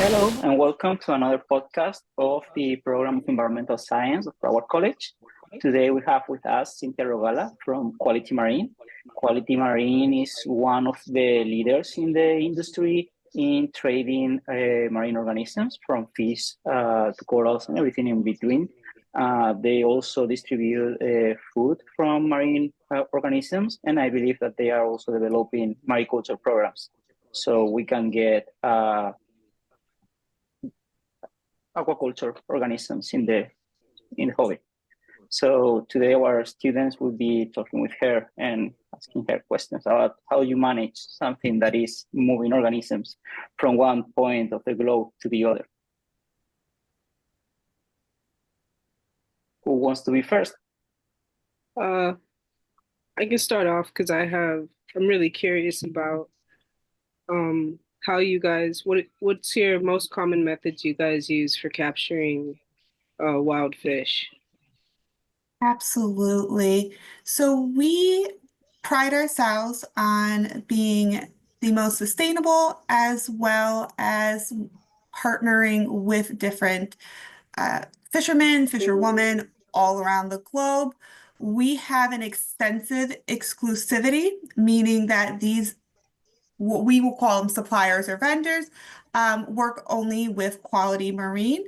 Hello, and welcome to another podcast of the Program of Environmental Science of Broward College. Today we have with us Cynthia Rogala from Quality Marine. Quality Marine is one of the leaders in the industry in trading marine organisms from fish to corals and everything in between. They also distribute food from marine organisms, and I believe that they are also developing mariculture programs. So we can get aquaculture organisms in the hobby. So today our students will be talking with her and asking her questions about how you manage something that is moving organisms from one point of the globe to the other. Who wants to be first? I can start off because I'm really curious about how you guys what's your most common methods you guys use for capturing wild fish? Absolutely. So we pride ourselves on being the most sustainable as well as partnering with different fishermen, fisherwomen all around the globe. We have an extensive exclusivity, meaning that these, what we will call them suppliers or vendors, work only with Quality Marine.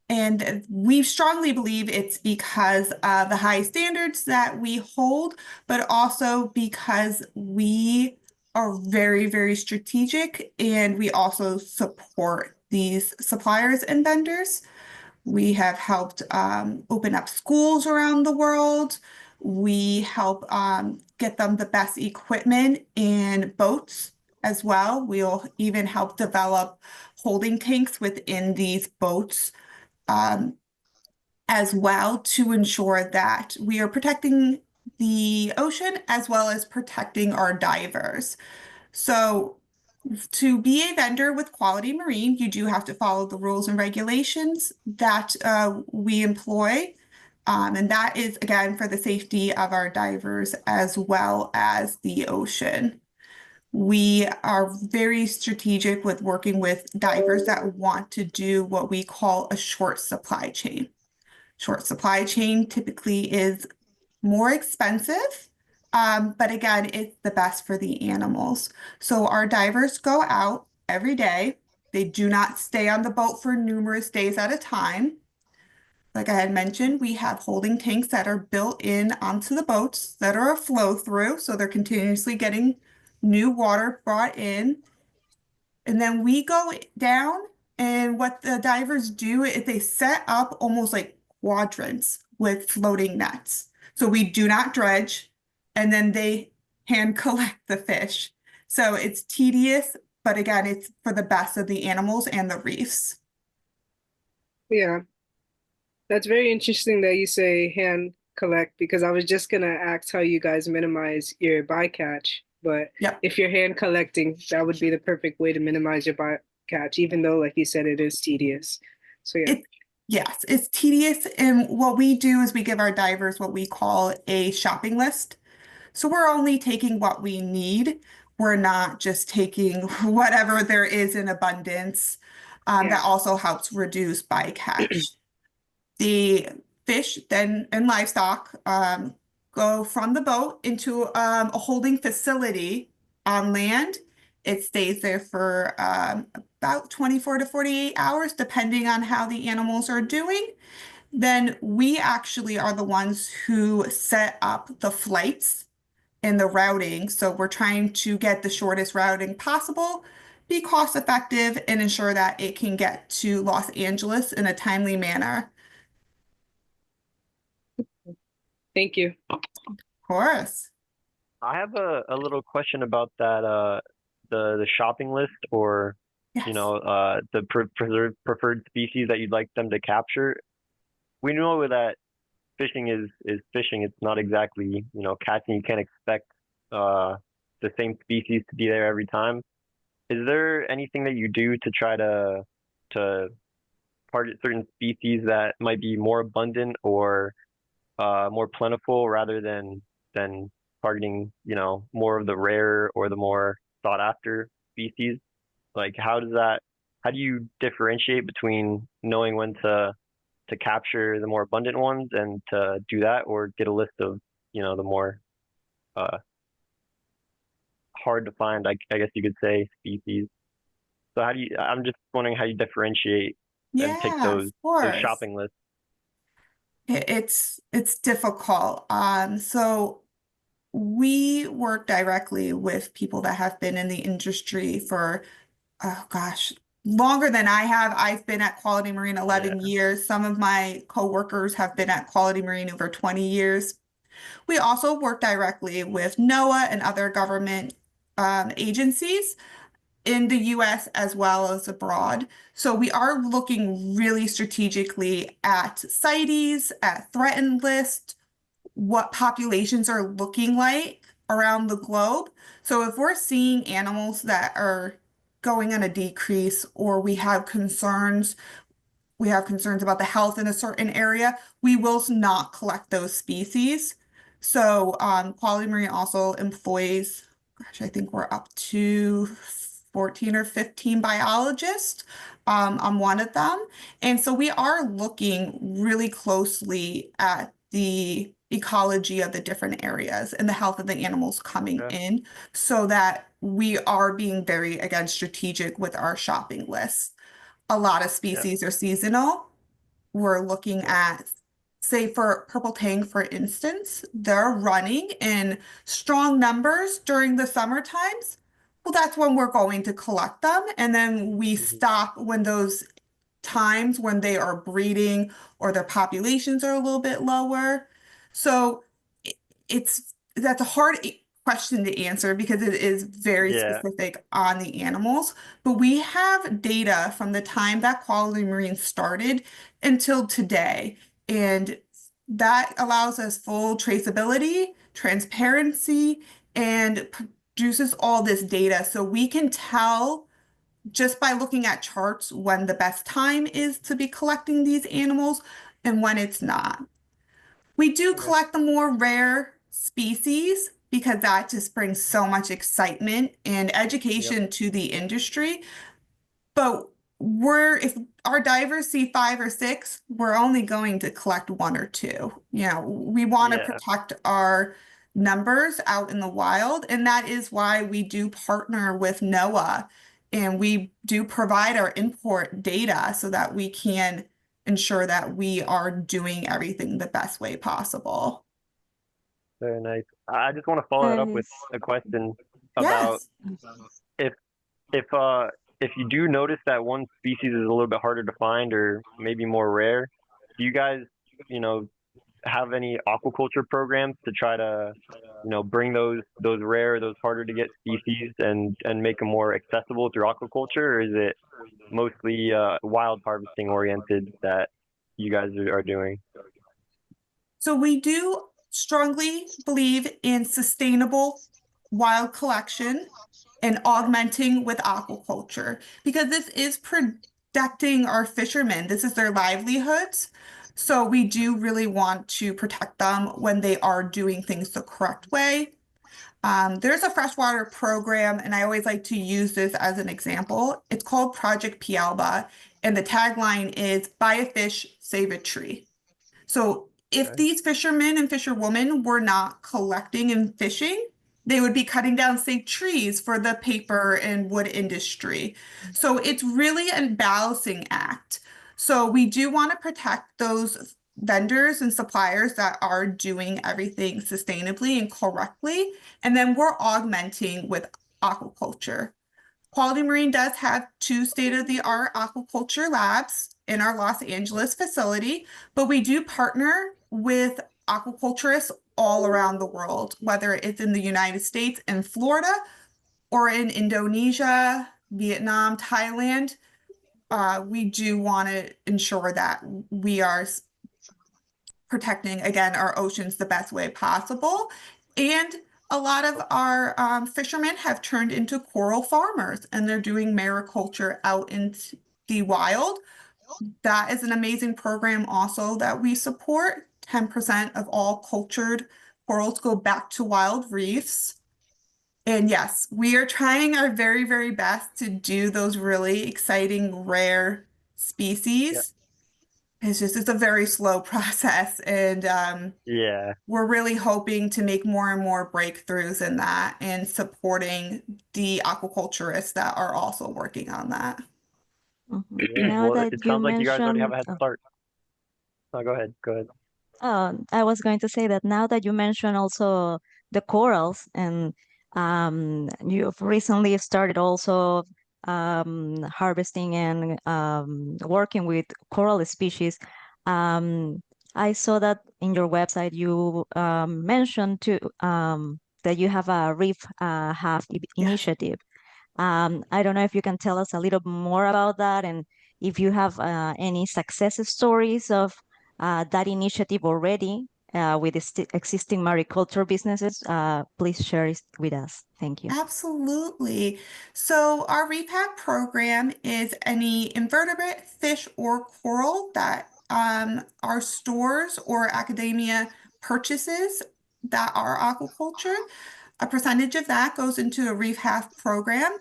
And we strongly believe it's because of the high standards that we hold, but also because we are very, very strategic and we also support these suppliers and vendors. We have helped open up schools around the world. We help get them the best equipment and boats as well. We'll even help develop holding tanks within these boats um, as well to ensure that we are protecting the ocean as well as protecting our divers. So to be a vendor with Quality Marine, you do have to follow the rules and regulations that we employ. And that is, again, for the safety of our divers as well as the ocean. We are very strategic with working with divers that want to do what we call a short supply chain. Short supply chain typically is more expensive, but again, it's the best for the animals. So our divers go out every day. They do not stay on the boat for numerous days at a time. Like I had mentioned, we have holding tanks that are built in onto the boats that are a flow through, so they're continuously getting new water brought in. And then we go down, and what the divers do is they set up almost like quadrants with floating nets. So we do not dredge, and then they hand collect the fish. So it's tedious, but again, it's for the best of the animals and the reefs. Yeah, that's very interesting that you say hand collect because I was just gonna ask how you guys minimize your bycatch, but Yep. if you're hand collecting, that would be the perfect way to minimize your bycatch, even though, like you said, it is tedious. So yeah. Yes, it's tedious. And what we do is we give our divers what we call a shopping list. So we're only taking what we need. We're not just taking whatever there is in abundance. Yeah. That also helps reduce bycatch. The fish then and livestock go from the boat into a holding facility on land. It stays there for about 24 to 48 hours, depending on how the animals are doing. Then we actually are the ones who set up the flights and the routing. So we're trying to get the shortest routing possible, be cost effective, and ensure that it can get to Los Angeles in a timely manner. Thank you. Of course. I have a little question about that the shopping list or Yes. the preferred species that you'd like them to capture. We know that fishing is fishing. It's not exactly, catching. You can't expect the same species to be there every time. Is there anything that you do to try to target certain species that might be more abundant or more plentiful rather than targeting, more of the rare or the more sought after species? Like how how do you differentiate between knowing when to capture the more abundant ones and to do that, or get a list of, the more uh, hard to find, I guess you could say, species? So I'm just wondering how you differentiate and pick Yeah, of those course. shopping lists. It's difficult. So we work directly with people that have been in the industry for, oh gosh, longer than I have. I've been at Quality Marine Yeah. 11 years. Some of my coworkers have been at Quality Marine over 20 years. We also work directly with NOAA and other government agencies in the US as well as abroad. So we are looking really strategically at CITES, at threatened list, what populations are looking like around the globe. So if we're seeing animals that are going on a decrease, or we have concerns about the health in a certain area, we will not collect those species. So Quality Marine also employs, gosh, I think we're up to 14 or 15 biologists. I'm one of them. And so we are looking really closely at the ecology of the different areas and the health of the animals coming Okay. in, so that we are being very, again, strategic with our shopping list. A lot of Yeah. species are seasonal. We're looking Yeah. at, say, for purple tang, for instance, they're running in strong numbers during the summer times. Well, that's when we're going to collect them. And then we Hmm. stop when those times when they are breeding or their populations are a little bit lower. So that's a hard question to answer because it is very Yeah. specific on the animals. But we have data from the time that Quality Marine started until today, and that allows us full traceability, transparency, and produces all this data so we can tell just by looking at charts when the best time is to be collecting these animals and when it's not. We do Okay. collect the more rare species because that just brings so much excitement and Yep. education to the industry. But if our divers see five or six, we're only going to collect one or two. We want to Yeah. protect our numbers out in the wild, and that is why we do partner with NOAA, and we do provide our import data so that we can ensure that we are doing everything the best way possible. Very nice. I just want to follow that That up with is, a question about Yes. if if uh if you do notice that one species is a little bit harder to find or maybe more rare, do you guys, you know, have any aquaculture programs to try to, bring those rare, those harder to get species and make them more accessible through aquaculture, or is it mostly wild harvesting oriented that you guys are doing? So we do strongly believe in sustainable wild collection and augmenting with aquaculture because this is protecting our fishermen. This is their livelihoods. So we do really want to protect them when they are doing things the correct way. There's a freshwater program, and I always like to use this as an example. It's called Project Pialba, and the tagline is "Buy a fish, save a tree." So if Okay. these fishermen and fisherwomen were not collecting and fishing, they would be cutting down, say, trees for the paper and wood industry. So it's really a balancing act. So we do want to protect those vendors and suppliers that are doing everything sustainably and correctly. And then we're augmenting with aquaculture. Quality Marine does have two state-of-the-art aquaculture labs in our Los Angeles facility, but we do partner with aquaculturists all around the world, whether it's in the United States and Florida or in Indonesia, Vietnam, Thailand. We do want to ensure that we are protecting, again, our oceans the best way possible. And a lot of our fishermen have turned into coral farmers, and they're doing mariculture out in the wild. That is an amazing program also that we support. 10% of all cultured corals go back to wild reefs. And yes, we are trying our very, very best to do those really exciting, rare species. It's a very slow process. And Yeah. we're really hoping to make more and more breakthroughs in that and supporting the aquaculturists that are also working on that. Yeah. Now Well, that it you sounds like you guys already have mentioned, a head start. Oh, go ahead. Go ahead. I was going to say that now that you mention also the corals, and you've recently started also harvesting and working with coral species. Um, I saw that in your website you mentioned that you have a reef half initiative. I don't know if you can tell us a little more about that, and if you have any success stories of that initiative already with existing mariculture businesses. Please share it with us. Thank you. Absolutely. So our rehab program is any invertebrate, fish, or coral that our stores or academia purchases that are aquaculture. A percentage of that goes into a reef half program,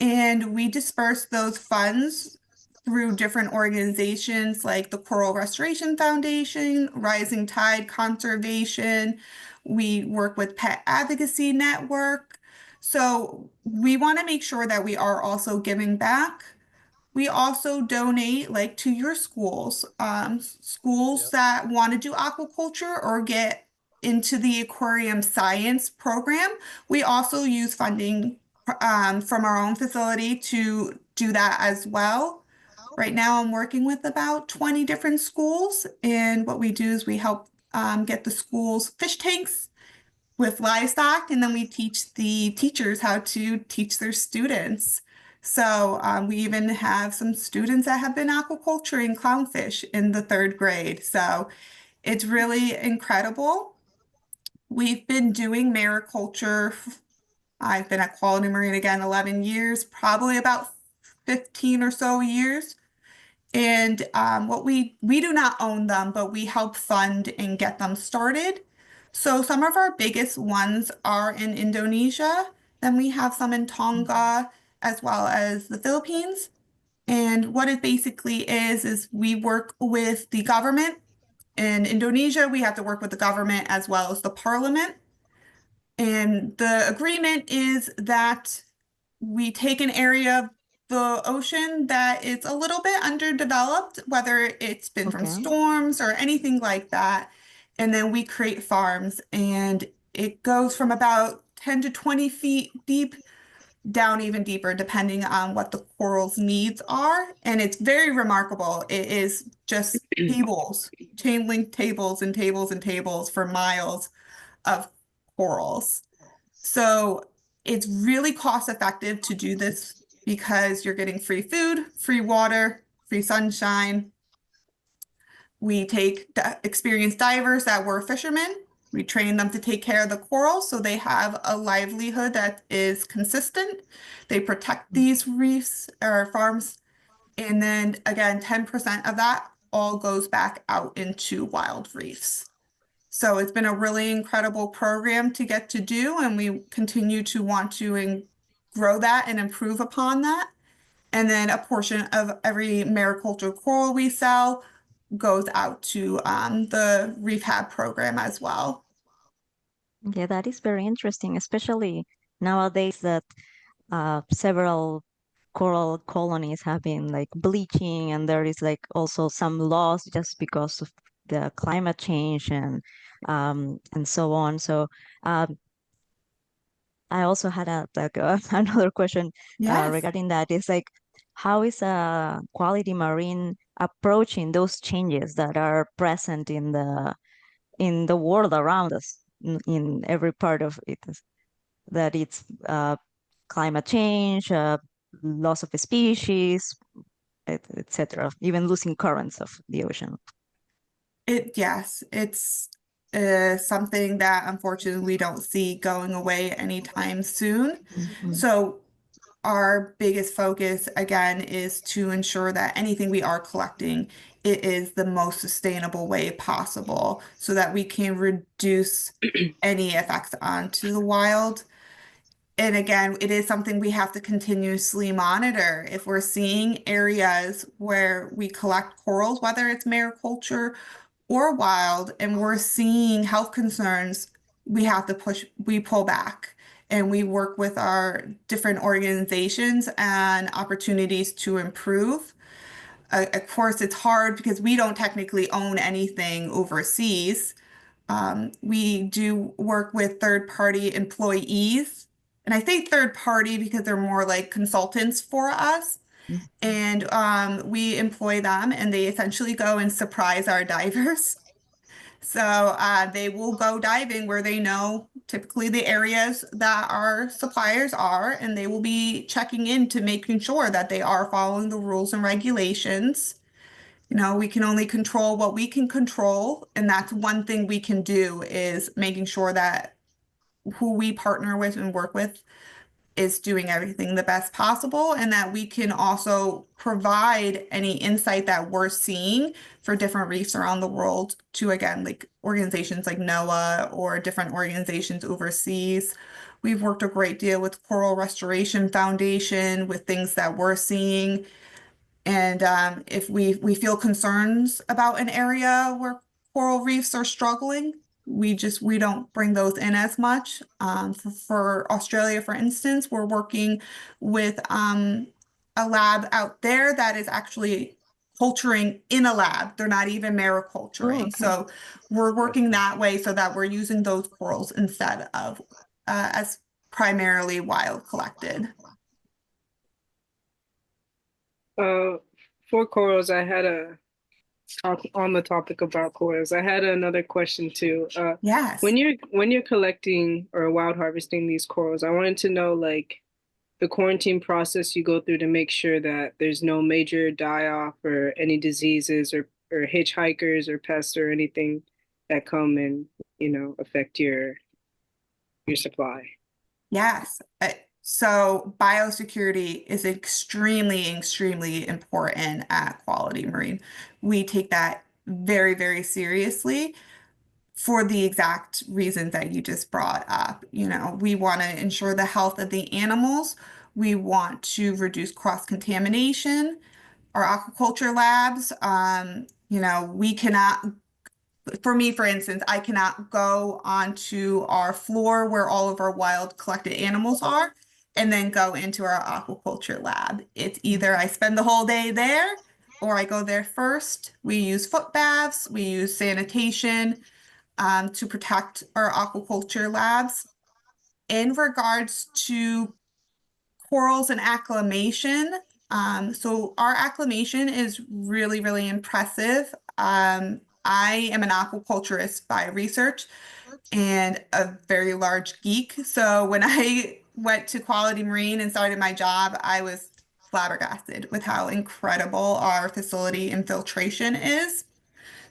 and we disperse those funds through different organizations like the Coral Restoration Foundation, Rising Tide Conservation. We work with Pet Advocacy Network. So we want to make sure that we are also giving back. We also donate like to your schools, schools that want to do aquaculture or get into the aquarium science program. We also use funding from our own facility to do that as well. Right now, I'm working with about 20 different schools, and what we do is we help get the schools fish tanks with livestock, and then we teach the teachers how to teach their students. So we even have some students that have been aquaculturing clownfish in the third grade. So it's really incredible. We've been doing mariculture. I've been at Quality Marine again 11 years, probably about 15 or so years. And what we do not own them, but we help fund and get them started. So some of our biggest ones are in Indonesia. Then we have some in Tonga as well as the Philippines. And what it basically is we work with the government. In Indonesia, we have to work with the government as well as the parliament. And the agreement is that we take an area of the ocean that is a little bit underdeveloped, whether it's been from Okay. storms or anything like that, and then we create farms, and it goes from about 10 to 20 feet deep down even deeper, depending on what the coral's needs are. And it's very remarkable. It is just tables, chain link tables and tables and tables for miles of corals. So it's really cost effective to do this because you're getting free food, free water, free sunshine. We take experienced divers that were fishermen. We train them to take care of the coral so they have a livelihood that is consistent. They protect these reefs or farms. And then again, 10% of that all goes back out into wild reefs. So it's been a really incredible program to get to do, and we continue to want to grow that and improve upon that. And then a portion of every mariculture coral we sell goes out to the rehab program as well. Yeah, that is very interesting, especially nowadays that several coral colonies have been like bleaching, and there is like also some loss just because of the climate change and so on. So um, I also had a like another question Yes. regarding that. Is like, how is Quality Marine approaching those changes that are present in the world around us, in every part of it, that it's climate change, loss of a species, etc., even losing currents of the ocean. Yes, it's something that unfortunately we don't see going away anytime soon. Mhm. So our biggest focus again is to ensure that anything we are collecting, it is the most sustainable way possible so that we can reduce any effects onto the wild. And again, it is something we have to continuously monitor. If we're seeing areas where we collect corals, whether it's mariculture or wild, and we're seeing health concerns, we pull back and we work with our different organizations and opportunities to improve. Of course, it's hard because we don't technically own anything overseas. We do work with third-party employees, and I say third party because they're more like consultants for us. And we employ them, and they essentially go and surprise our divers. So they will go diving where they know typically the areas that our suppliers are, and they will be checking in to making sure that they are following the rules and regulations. You know, we can only control what we can control, and that's one thing we can do is making sure that who we partner with and work with is doing everything the best possible, and that we can also provide any insight that we're seeing for different reefs around the world to, again, like organizations like NOAA or different organizations overseas. We've worked a great deal with Coral Restoration Foundation with things that we're seeing. And if we feel concerns about an area where coral reefs are struggling, we don't bring those in as much. For Australia, for instance, we're working with a lab out there that is actually culturing in a lab. They're not even mariculturing. okay. So we're working that way so that we're using those corals instead of as primarily wild collected. For corals, I had on the topic about corals, I had another question too. Yes. When you're collecting or wild harvesting these corals, I wanted to know like the quarantine process you go through to make sure that there's no major die-off or any diseases or hitchhikers or pests or anything that come and, you know, affect your supply. Yes. So biosecurity is extremely, extremely important at Quality Marine. We take that very, very seriously for the exact reasons that you just brought up. You know, we want to ensure the health of the animals. We want to reduce cross-contamination. Our aquaculture labs, you know, we cannot, for me, for instance, I cannot go onto our floor where all of our wild collected animals are and then go into our aquaculture lab. It's either I spend the whole day there or I go there first. We use foot baths, we use sanitation to protect our aquaculture labs. In regards to corals and acclimation, so our acclimation is really, really impressive. I am an aquaculturist by research and a very large geek. So when I went to Quality Marine and started my job, I was flabbergasted with how incredible our facility infiltration is.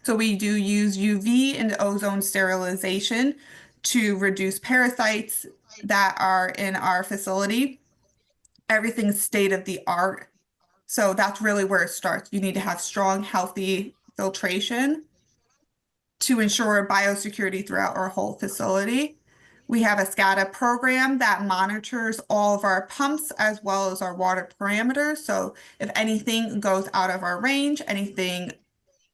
So we do use UV and ozone sterilization to reduce parasites that are in our facility. Everything's state of the art. So that's really where it starts. You need to have strong, healthy filtration to ensure biosecurity throughout our whole facility. We have a SCADA program that monitors all of our pumps as well as our water parameters. So if anything goes out of our range, anything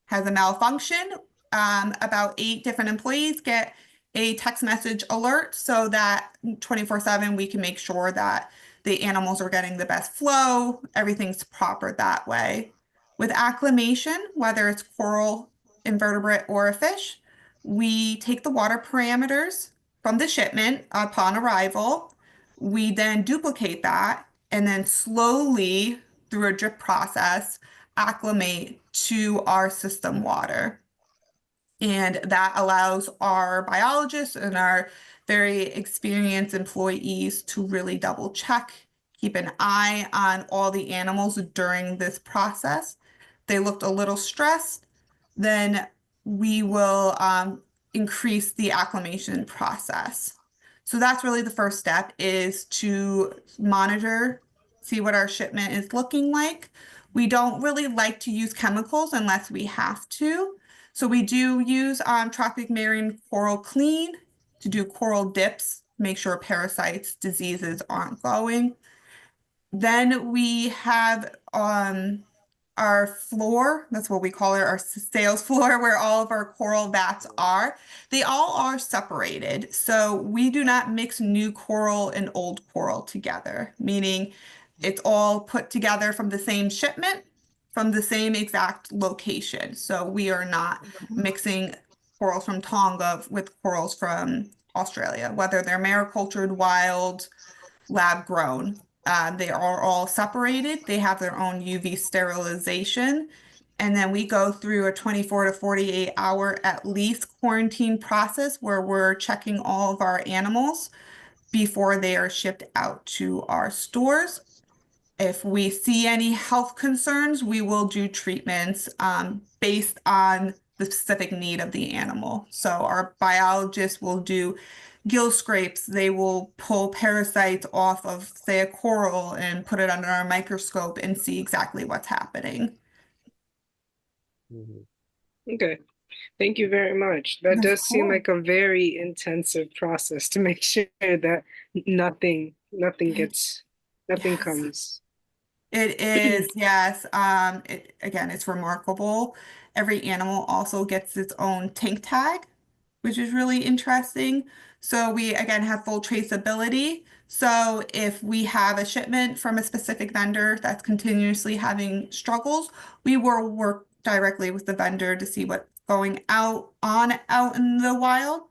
has a malfunction, about 8 different employees get a text message alert so that 24/7 we can make sure that the animals are getting the best flow, everything's proper that way. With acclimation, whether it's coral, invertebrate, or a fish, we take the water parameters from the shipment upon arrival. We then duplicate that and then slowly, through a drip process, acclimate to our system water. And that allows our biologists and our very experienced employees to really double check, keep an eye on all the animals during this process. They looked a little stressed, then we will increase the acclimation process. So that's really the first step, is to monitor, see what our shipment is looking like. We don't really like to use chemicals unless we have to. So we do use Tropic Marine Coral Clean to do coral dips make sure parasites, diseases aren't going. Then we have our floor, that's what we call it, our sales floor, where all of our coral vats are. They all are separated. So we do not mix new coral and old coral together, meaning it's all put together from the same shipment, from the same exact location. So we are not mixing corals from Tonga with corals from Australia, whether they're maricultured, wild, lab grown. They are all separated. They have their own UV sterilization. And then we go through a 24 to 48 hour at least quarantine process where we're checking all of our animals before they are shipped out to our stores. If we see any health concerns, we will do treatments based on the specific need of the animal. So our biologists will do gill scrapes. They will pull parasites off of, say, a coral and put it under our microscope and see exactly what's happening. Okay. Thank you very much. That does seem like a very intensive process to make sure that nothing comes. It is, yes. Again, it's remarkable. Every animal also gets its own tank tag, which is really interesting. So we, again, have full traceability. So if we have a shipment from a specific vendor that's continuously having struggles, we will work directly with the vendor to see what's going out in the wild.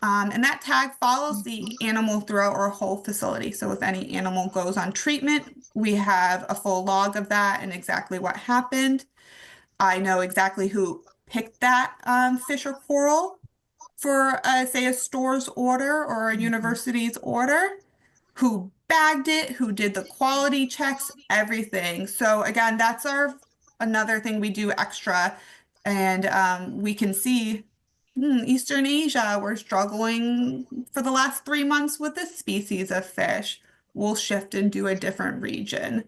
And that tag follows the animal throughout our whole facility. So if any animal goes on treatment, we have a full log of that and exactly what happened. I know exactly who picked that fish or coral for, say, a store's order or a university's order, who bagged it, who did the quality checks, everything. So again, that's another thing we do extra. And we can see Eastern Asia, we're struggling for the last 3 months with this species of fish. We'll shift and do a different region.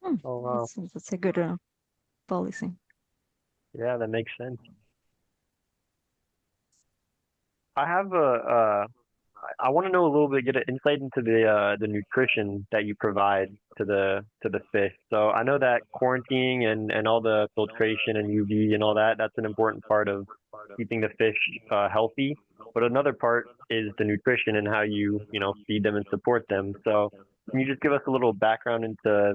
Oh, wow. That's a good policy. Yeah, that makes sense. I want to know a little bit, get an insight into the nutrition that you provide to the fish. So I know that quarantining and all the filtration and UV and all that's an important part of keeping the fish healthy. But another part is the nutrition and how you feed them and support them. So can you just give us a little background into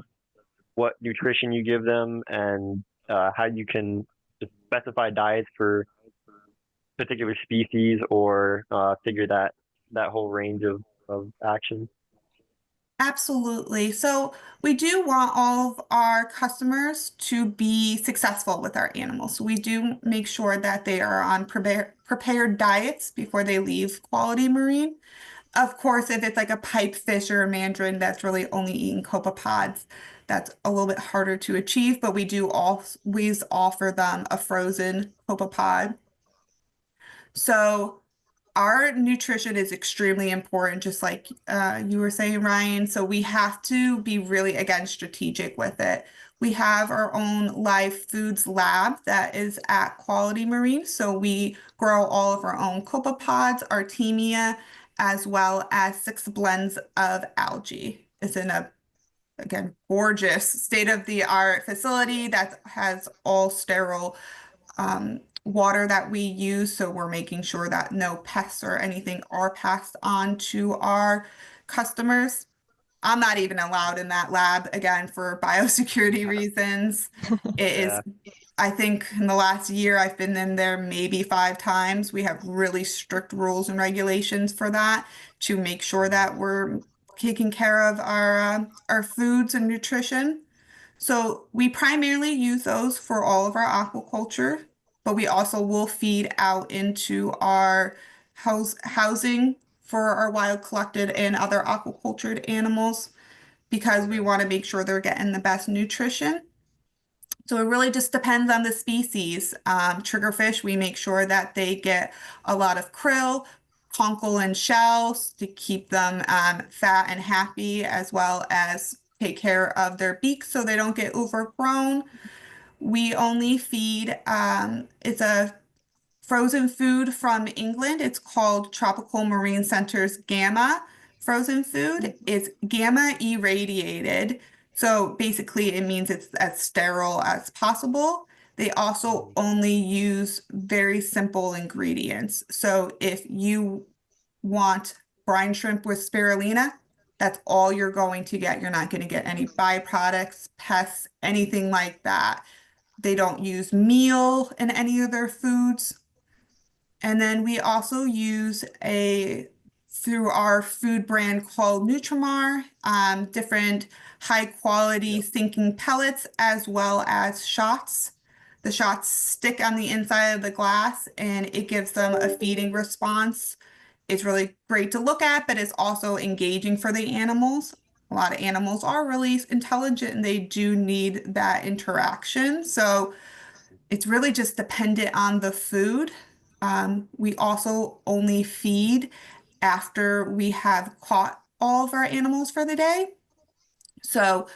what nutrition you give them and how you can just specify diets for particular species or figure that whole range of action? Absolutely. So we do want all of our customers to be successful with our animals. So we do make sure that they are on prepared diets before they leave Quality Marine. Of course, if it's like a pipefish or a mandarin that's really only eating copepods, that's a little bit harder to achieve, but we do always offer them a frozen copepod. So our nutrition is extremely important, just like you were saying, Ryan. So we have to be really, again, strategic with it. We have our own live foods lab that is at Quality Marine. So we grow all of our own copepods, artemia, as well as 6 blends of algae. It's in a, again, gorgeous state-of-the-art facility that has all sterile water that we use. So we're making sure that no pests or anything are passed on to our customers. I'm not even allowed in that lab, again, for biosecurity reasons. It is, I think in the last year, I've been in there maybe 5 times. We have really strict rules and regulations for that to make sure that we're taking care of our foods and nutrition. So we primarily use those for all of our aquaculture, but we also will feed out into our housing for our wild collected and other aquacultured animals because we want to make sure they're getting the best nutrition. So it really just depends on the species. Triggerfish, we make sure that they get a lot of krill, conkle and shells to keep them fat and happy, as well as take care of their beaks so they don't get overgrown. We only feed, it's a frozen food from England. It's called Tropical Marine Center's Gamma frozen food. It's gamma irradiated. So basically it means it's as sterile as possible. They also only use very simple ingredients. So if you want brine shrimp with spirulina, that's all you're going to get. You're not going to get any byproducts, pests, anything like that. They don't use meal in any of their foods. And then we also use through our food brand called Nutrimar, different high quality sinking pellets as well as shots. The shots stick on the inside of the glass and it gives them a feeding response. It's really great to look at, but it's also engaging for the animals. A lot of animals are really intelligent and they do need that interaction. So it's really just dependent on the food. We also only feed after we have caught all of our animals for the day. So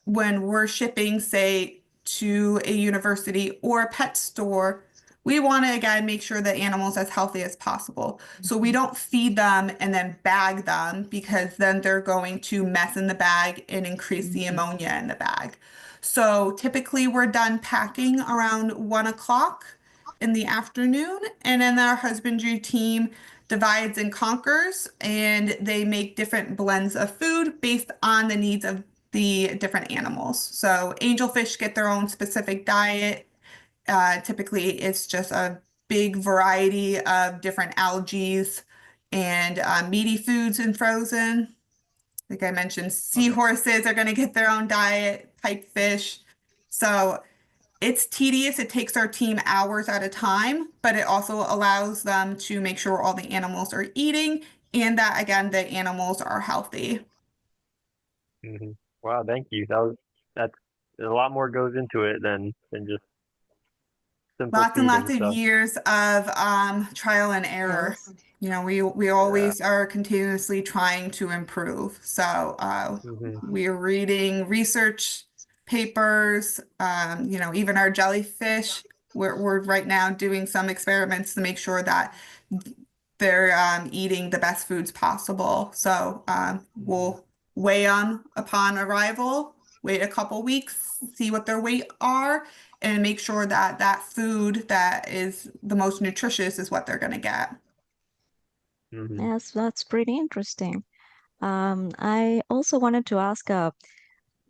when we're shipping, say, to a university or a pet store, we want to, again, make sure the animal's as healthy as possible. So we don't feed them and then bag them because then they're going to mess in the bag and increase the ammonia in the bag. So typically we're done packing around 1 o'clock in the afternoon, and then our husbandry team divides and conquers, and they make different blends of food based on the needs of the different animals. So angelfish get their own specific diet. Typically, it's just a big variety of different algae and meaty foods and frozen. Like I mentioned, seahorses are going to get their own diet, pipefish. So it's tedious. It takes our team hours at a time, but it also allows them to make sure all the animals are eating and that, again, the animals are healthy. Wow, thank you. That's a lot more goes into it than just simple Lots and lots feeding. of years of trial and error. Yes. You know, we always are continuously trying to improve. So we're reading research papers, you know, even our jellyfish. We're right now doing some experiments to make sure that they're eating the best foods possible. So we'll weigh them upon arrival, wait a couple weeks, see what their weight are, and make sure that that food that is the most nutritious is what they're going to get. Yes, that's pretty interesting. I also wanted to ask, well,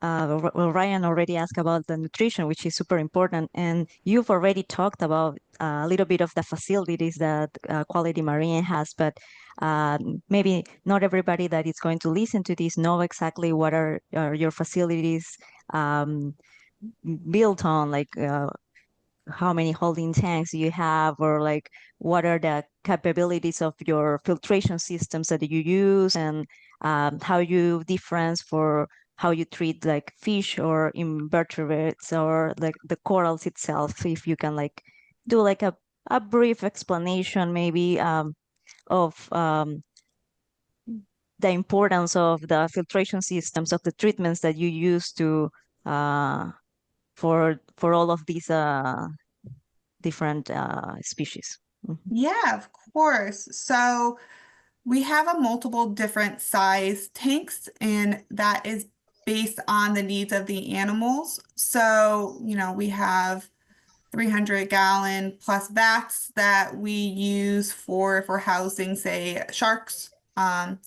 Ryan already asked about the nutrition, which is super important, and you've already talked about a little bit of the facilities that Quality Marine has, but maybe not everybody that is going to listen to this know exactly what are your facilities built on, like how many holding tanks you have, or like what are the capabilities of your filtration systems that you use, and how you difference for how you treat like fish or invertebrates or like the corals itself. If you can like do like a brief explanation maybe of the importance of the filtration systems, of the treatments that you use to for all of these different species. Yeah, of course. So we have a multiple different size tanks, and that is based on the needs of the animals. So, you know, we have 300-gallon plus vats that we use for housing, say, sharks,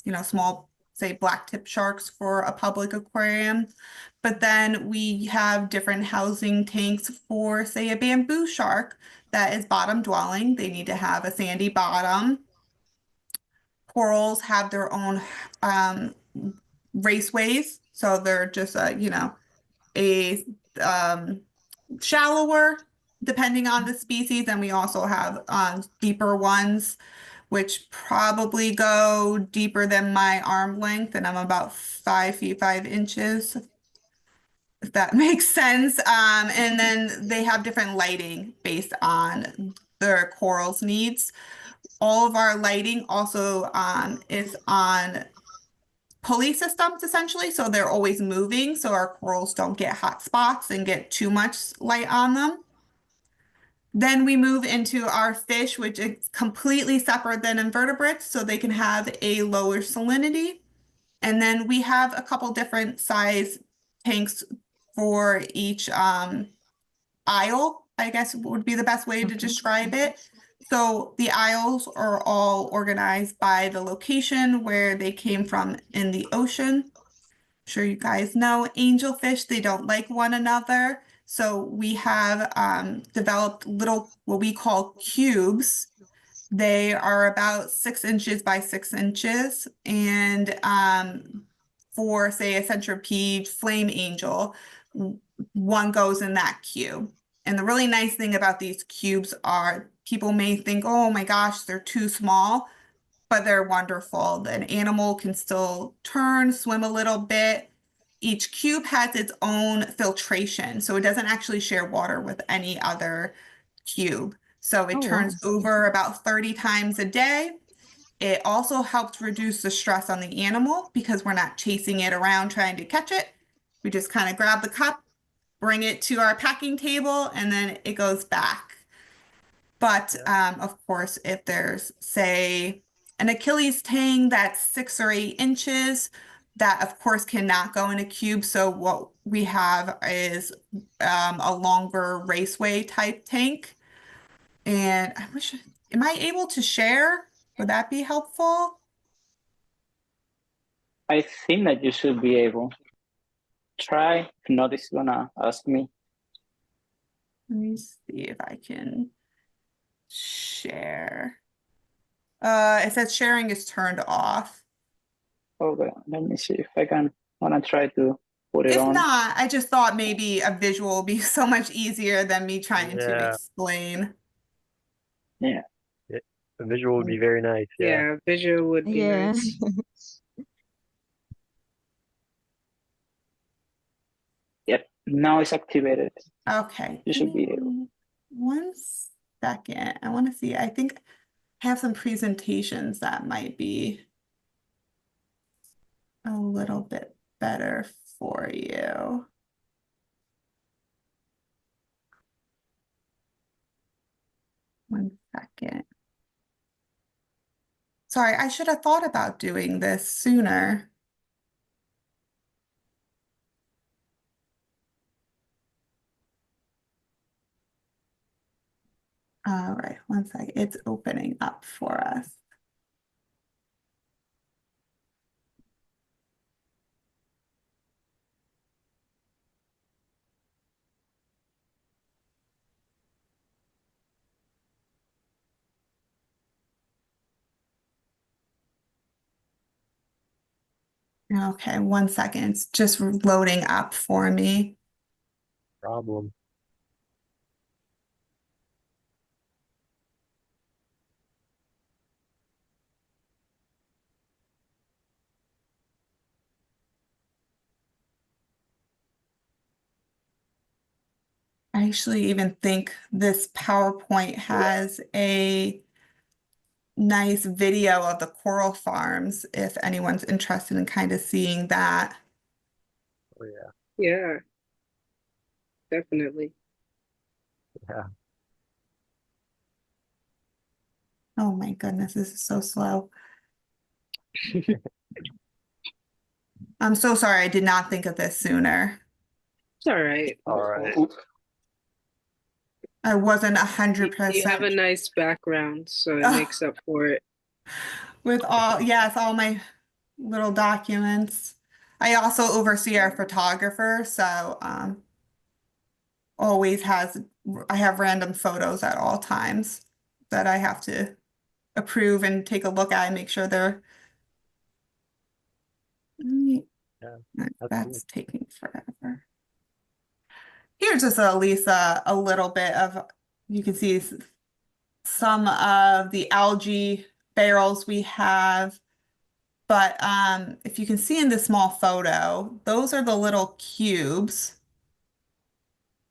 you know, small, say, black tip sharks for a public aquarium. But then we have different housing tanks for, say, a bamboo shark that is bottom dwelling. They need to have a sandy bottom. Corals have their own raceways, so they're just you know, a shallower depending on the species, and we also have deeper ones which probably go deeper than my arm length, and I'm about 5 feet 5 inches, if that makes sense. And then they have different lighting based on their corals needs. All of our lighting also is on pulley systems, essentially, so they're always moving, so our corals don't get hot spots and get too much light on them. Then we move into our fish, which is completely separate than invertebrates, so they can have a lower salinity. And then we have a couple different size tanks for each aisle, I guess would be the best way to describe it. So the aisles are all organized by the location where they came from in the ocean. I'm sure you guys know angelfish, they don't like one another. So we have developed little, what we call cubes. They are about 6 inches by 6 inches. And for, say, a centipede flame angel, one goes in that cube. And the really nice thing about these cubes are people may think, oh my gosh, they're too small, but they're wonderful. An animal can still turn, swim a little bit. Each cube has its own filtration, so it doesn't actually share water with any other cube. So it turns over about 30 times a day. It also helps reduce the stress on the animal because we're not chasing it around trying to catch it. We just kind of grab the cup, bring it to our packing table, and then it goes back. But of course, if there's, say, an Achilles tang that's 6 or 8 inches, that of course cannot go in a cube. So what we have is a longer raceway type tank. And I wish, am I able to share? Would that be helpful? I think that you should be able. Try. If not, it's gonna ask me. Let me see if I can share. It says sharing is turned off. Okay, let me see if I can. Wanna try to put it If on. not, I just thought maybe a visual would be so much easier than me trying to Yeah. explain. Yeah. The visual would be very nice. Yeah. Yeah, visual would be Yeah. nice. Yep. Now it's activated. Okay. You should be give able. me 1 second. I want to see. I think I have some presentations that might be a little bit better for you. One second. Sorry, I should have thought about doing this sooner. All right, 1 second. It's opening up for us. Okay, 1 second. It's just loading up for me. Problem. I actually even think this PowerPoint has a nice video of the coral farms if anyone's interested in kind of seeing that. Oh yeah. Yeah, definitely. Yeah. Oh my goodness, this is so slow. I'm so sorry, I did not think of this sooner. It's all right. All right. I wasn't You have a 100% nice background, so it Oh. makes up for it. with all, yes, all my little documents. I also oversee our photographer, so always I have random photos at all times that I have to approve and take a look at and make sure they're Yeah, that's taking forever. Here's just at least a little bit of, you can see some of the algae barrels we have. But if you can see in this small photo, those are the little cubes.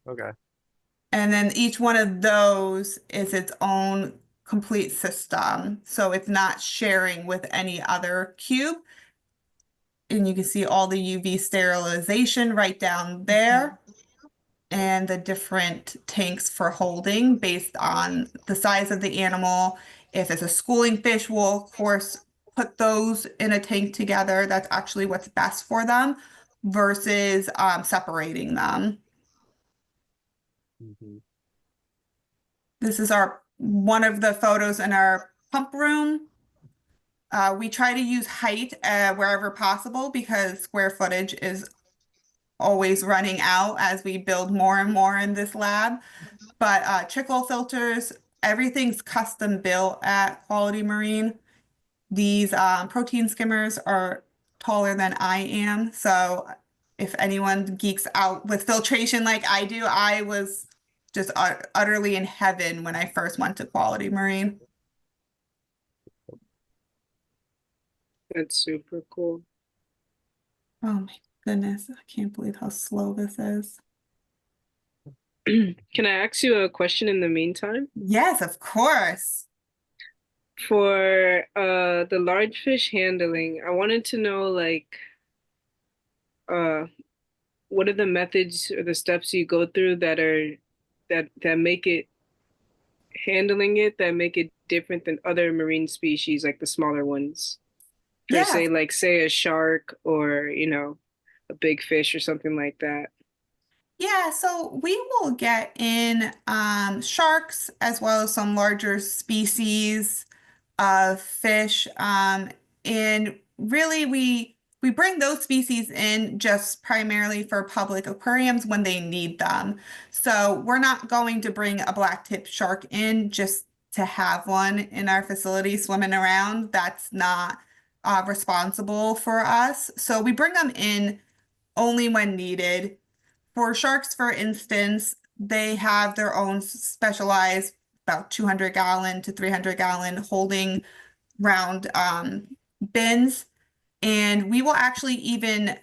Okay. And then each one of those is its own complete system. So it's not sharing with any other cube. And you can see all the UV sterilization right down there. and the different tanks for holding based on the size of the animal. If it's a schooling fish, we'll of course put those in a tank together. That's actually what's best for them versus separating them. Mm-hmm. This is one of the photos in our pump room. We try to use height wherever possible because square footage is always running out as we build more and more in this lab. But trickle filters, everything's custom built at Quality Marine. These protein skimmers are taller than I am. So if anyone geeks out with filtration like I do, I was just utterly in heaven when I first went to Quality Marine. That's super cool. Oh my goodness, I can't believe how slow this is. Can I ask you a question in the meantime? Yes, of course. For the large fish handling, I wanted to know like uh what are the methods or the steps you go through that make it handling it that make it different than other marine species like the smaller ones? For Yeah, say a shark or, a big fish or something like that. yeah, so we will get in sharks as well as some larger species of fish. And really we bring those species in just primarily for public aquariums when they need them. So we're not going to bring a black tip shark in just to have one in our facility swimming around. That's not responsible for us. So we bring them in only when needed. For sharks, for instance, they have their own specialized about 200-gallon to 300-gallon holding round bins. And we will actually even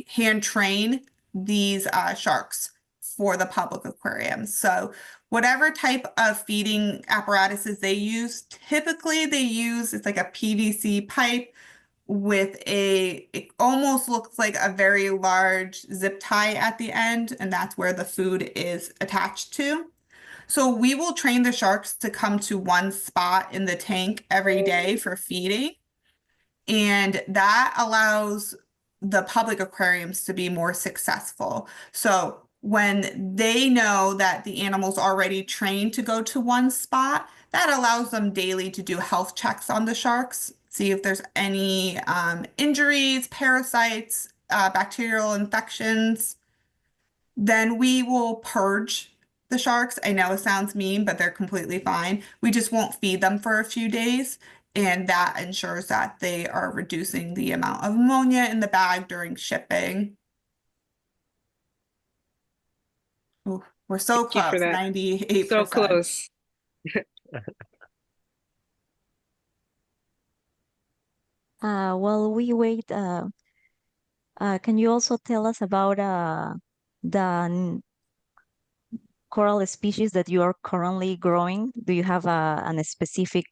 hand train these sharks for the public aquariums. So whatever type of feeding apparatuses they use, typically it's like a PVC pipe with it almost looks like a very large zip tie at the end, and that's where the food is attached to. So we will train the sharks to come to one spot in the tank every day for feeding, and that allows the public aquariums to be more successful. So when they know that the animal's already trained to go to one spot, that allows them daily to do health checks on the sharks, see if there's any injuries, parasites, bacterial infections. Then we will purge the sharks. I know it sounds mean, but they're completely fine. We just won't feed them for a few days, and that ensures that they are reducing the amount of ammonia in the bag during shipping. Ooh, we're so Thank you for close, that. 98%. So close. While we wait, can you also tell us about the coral species that you are currently growing? Do you have a specific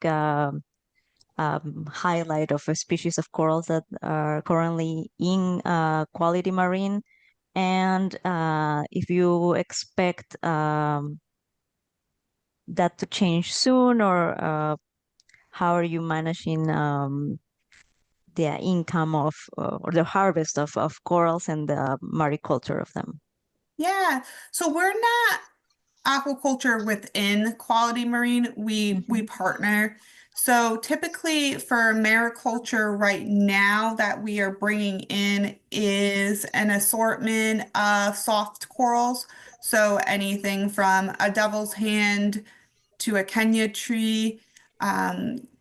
highlight of a species of corals that are currently in Quality Marine? And if you expect that to change soon, or how are you managing the income of or the harvest of corals and the mariculture of them? Yeah, so we're not aquaculture within Quality Marine. We partner. So typically for mariculture right now that we are bringing in is an assortment of soft corals. So anything from a devil's hand to a Kenya tree,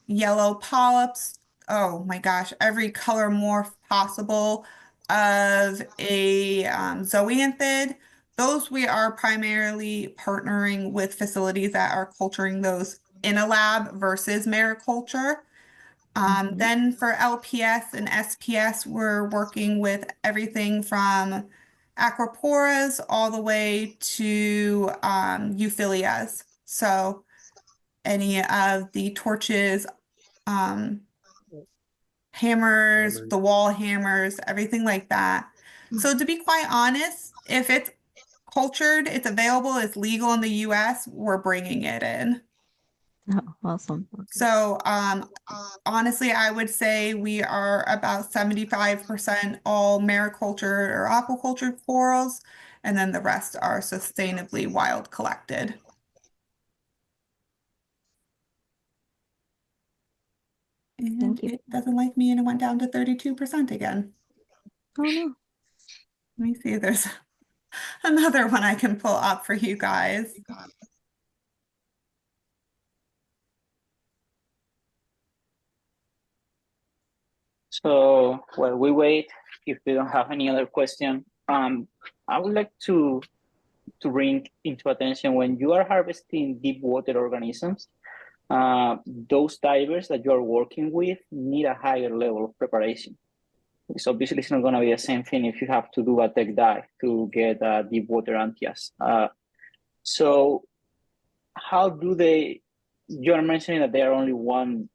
yellow polyps. Oh my gosh, every color morph possible of a zoanthid. Those we are primarily partnering with facilities that are culturing those in a lab versus mariculture. Then for LPS and SPS, we're working with everything from acroporas all the way to euphyllias. So any of the torches, um, hammers, the wall hammers, everything like that. So to be quite honest, if it's cultured, it's available, it's legal in the US, we're bringing it in. Oh, awesome. Okay. So honestly, I would say we are about 75% all mariculture or aquaculture corals, and then the rest are sustainably wild collected. And Thank you. it doesn't like me and it went down to 32% again. Oh no. Let me see if there's another one I can pull up for you guys. So while we wait, if we don't have any other question, I would like to bring into attention when you are harvesting deep water organisms, those divers that you are working with need a higher level of preparation. So obviously it's not going to be the same thing if you have to do a tech dive to get deep water Anthias. So how do they, you are mentioning that they are only one,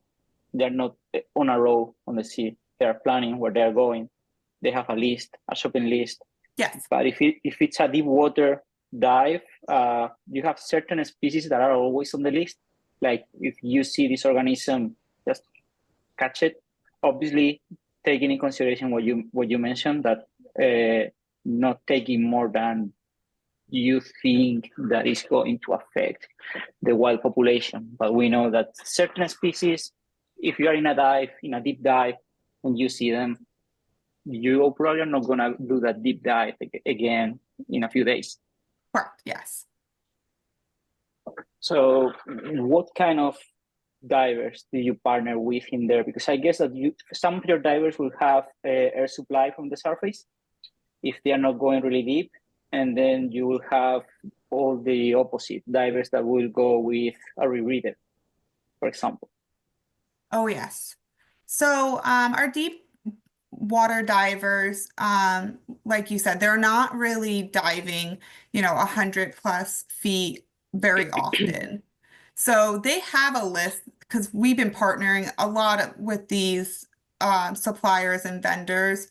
they're not on a row on the sea. They are planning where they are going. They have a list, a shopping list. Yes. But if it's a deep water dive, you have certain species that are always on the list. Like if you see this organism, just catch it. Obviously, taking in consideration what you mentioned, that not taking more than you think that is going to affect the wild population. But we know that certain species, if you are in a deep dive, and you see them, you probably are not going to do that deep dive again in a few days. Correct, yes. So what kind of divers do you partner with in there? Because I guess that some of your divers will have air supply from the surface if they are not going really deep, and then you will have all the opposite divers that will go with a rebreather, for example. Oh, yes. So our deep water divers, like you said, they're not really diving, 100+ feet very often. So they have a list because we've been partnering a lot with these suppliers and vendors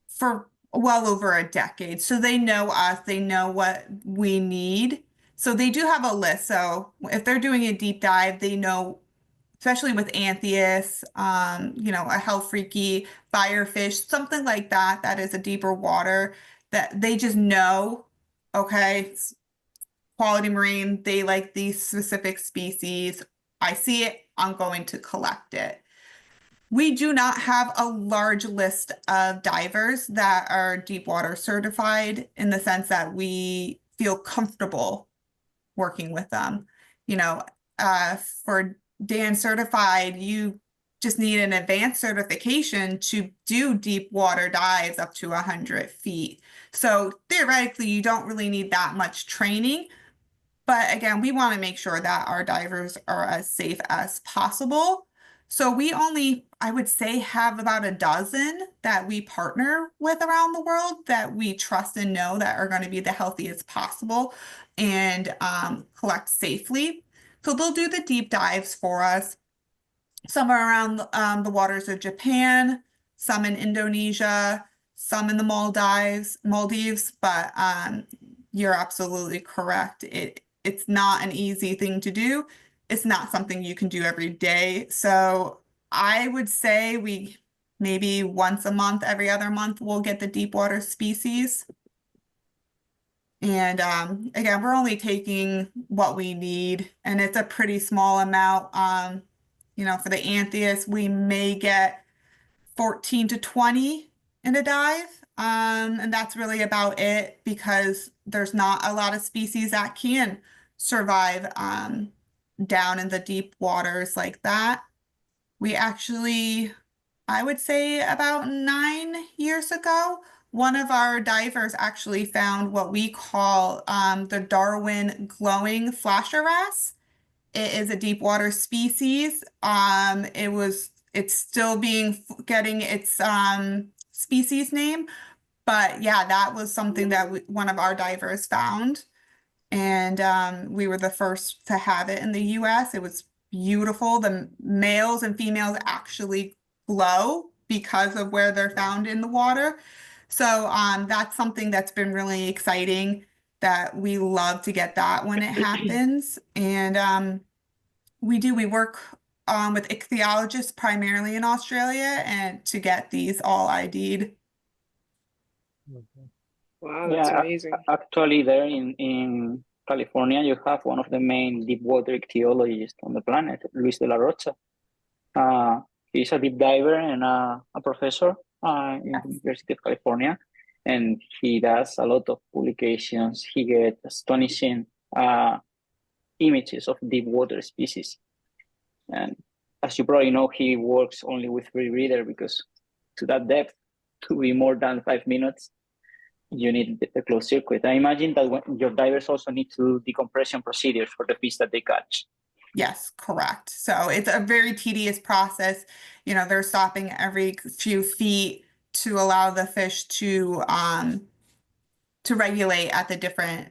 for well over a decade. So they know us, they know what we need. So they do have a list. So if they're doing a deep dive, they know, especially with Anthias, a hell freaky firefish, something like that, that is a deeper water, that they just know, okay, it's Quality Marine, they like these specific species. I see it, I'm going to collect it. We do not have a large list of divers that are deep water certified in the sense that we feel comfortable working with them. For Dan certified, you just need an advanced certification to do deep water dives up to 100 feet. So theoretically, you don't really need that much training. But again, we want to make sure that our divers are as safe as possible. So we only, I would say, have about a dozen that we partner with around the world that we trust and know that are going to be the healthiest possible and collect safely. So they'll do the deep dives for us. Some are around the waters of Japan, some in Indonesia, some in the Maldives, but you're absolutely correct. It's not an easy thing to do. It's not something you can do every day. So I would say we maybe once a month, every other month, we'll get the deep water species. And again, we're only taking what we need, and it's a pretty small amount. For the Anthias, we may get 14 to 20 in a dive. And that's really about it because there's not a lot of species that can survive down in the deep waters like that. We actually, I would say about 9 years ago, one of our divers actually found what we call the Darwin glowing flasher wrasse. It is a deep water species. It's still getting its species name, but yeah, that was something that one of our divers found, and we were the first to have it in the US. It was beautiful. The males and females actually glow because of where they're found in the water. So that's something that's been really exciting that we love to get that when it happens. And we work with ichthyologists primarily in Australia and to get these all ID'd. Wow, that's amazing. Actually, there in California, you have one of the main deep water ichthyologists on the planet, Luis de la Rocha. He's a deep diver and a professor in the University of California, and he does a lot of publications. He gets astonishing images of deep water species. And as you probably know, he works only with free reader because to that depth, to be more than 5 minutes, you need the closed circuit. I imagine that when your divers also need to do decompression procedures for the fish that they catch. Yes, correct. So it's a very tedious process. They're stopping every few feet to allow the fish to regulate at the different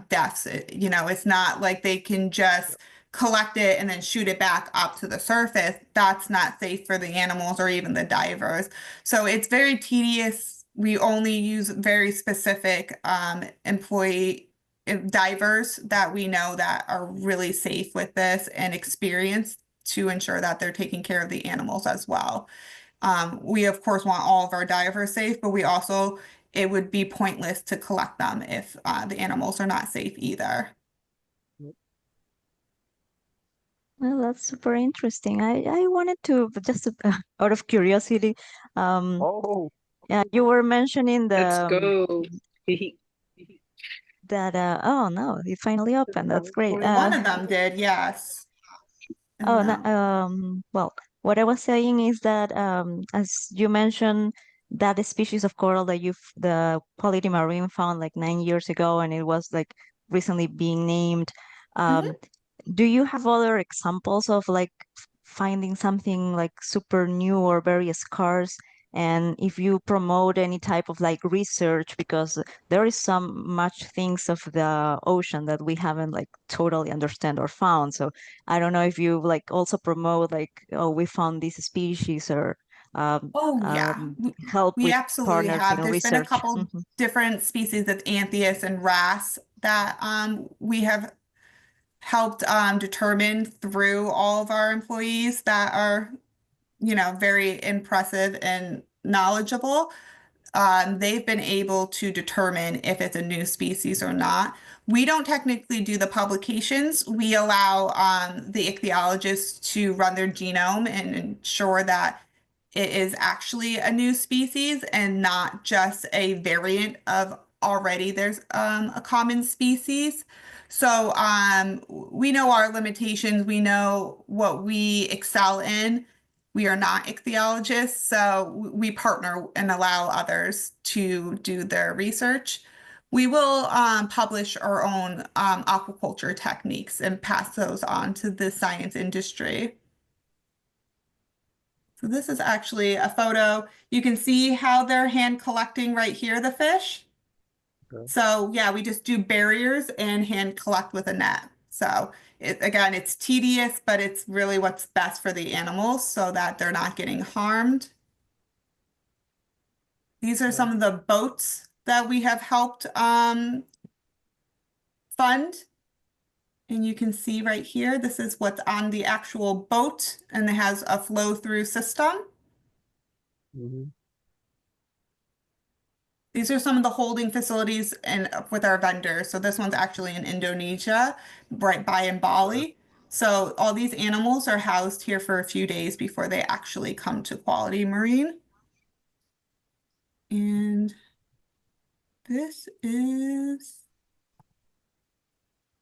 depths. It's not like they can just collect it and then shoot it back up to the surface. That's not safe for the animals or even the divers. So it's very tedious. We only use very specific employee divers that we know that are really safe with this and experienced to ensure that they're taking care of the animals as well. We of course want all of our divers safe, but it would be pointless to collect them if the animals are not safe either. Well, that's super interesting. I wanted to just out of curiosity, Oh, yeah, you were mentioning Let's the go. that oh no, it finally opened. That's great. One of them did, yes. Oh, no, well, what I was saying is that as you mentioned, that species of coral that the Quality Marine found like 9 years ago, and it was like recently being named. Um, do you have other examples of like finding something like super new or very scarce? And if you promote any type of like research, because there is some much things of the ocean that we haven't like totally understand or found. So I don't know if you like also promote like, oh, we found this species or yeah, help we with absolutely partners have. in There's been a research. couple different species of anthias and wrasse that we have helped determine through all of our employees that are, very impressive and knowledgeable. They've been able to determine if it's a new species or not. We don't technically do the publications. We allow the ichthyologists to run their genome and ensure that it is actually a new species and not just a variant of already there's a common species. So we know our limitations. We know what we excel in. We are not ichthyologists, so we partner and allow others to do their research. We will publish our own aquaculture techniques and pass those on to the science industry. So this is actually a photo. You can see how they're hand collecting right here, the fish. Okay. So yeah, we just do barriers and hand collect with a net. So again, it's tedious, but it's really what's best for the animals so that they're not getting harmed. These are some of the boats that we have helped fund. And you can see right here, this is what's on the actual boat, and it has a flow-through system. These are some of the holding facilities and with our vendors. So this one's actually in Indonesia, right by in Bali. So all these animals are housed here for a few days before they actually come to Quality Marine. And this is,